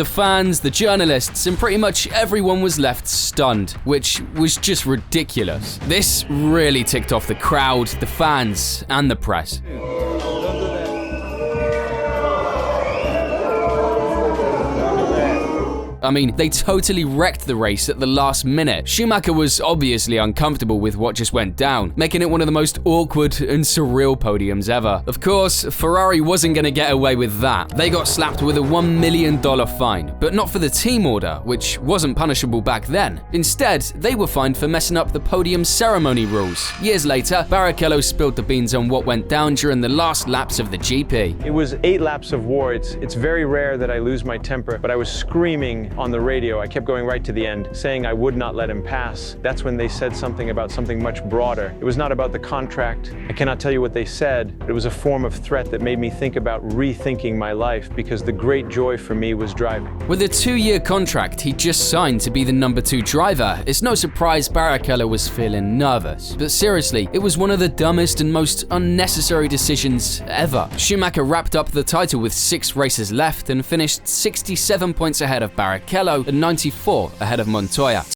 The fans, the journalists, and pretty much everyone was left stunned, which was just ridiculous. This really ticked off the crowd, the fans, and the press. I mean, they totally wrecked the race at the last minute. Schumacher was obviously uncomfortable with what just went down, making it one of the most awkward and surreal podiums ever. Of course, Ferrari wasn't going to get away with that. They got slapped with a $1 million fine, but not for the team order, which wasn't punishable back then. Instead, they were fined for messing up the podium ceremony rules. Years later, Barrichello spilled the beans on what went down during the last laps of the GP. It was 8 laps of war. It's very rare that I lose my temper, but I was screaming on the radio. I kept going right to the end, saying I would not let him pass. That's when they said something about something much broader. It was not about the contract. I cannot tell you what they said, but it was a form of threat that made me think about rethinking my life, because the great joy for me was driving. With a 2-year contract he just signed to be the number 2 driver, it's no surprise Barrichello was feeling nervous. But seriously, it was one of the dumbest and most unnecessary decisions ever. Schumacher wrapped up the title with 6 races left and finished 67 points ahead of Barrichello and 94 ahead of Montoya.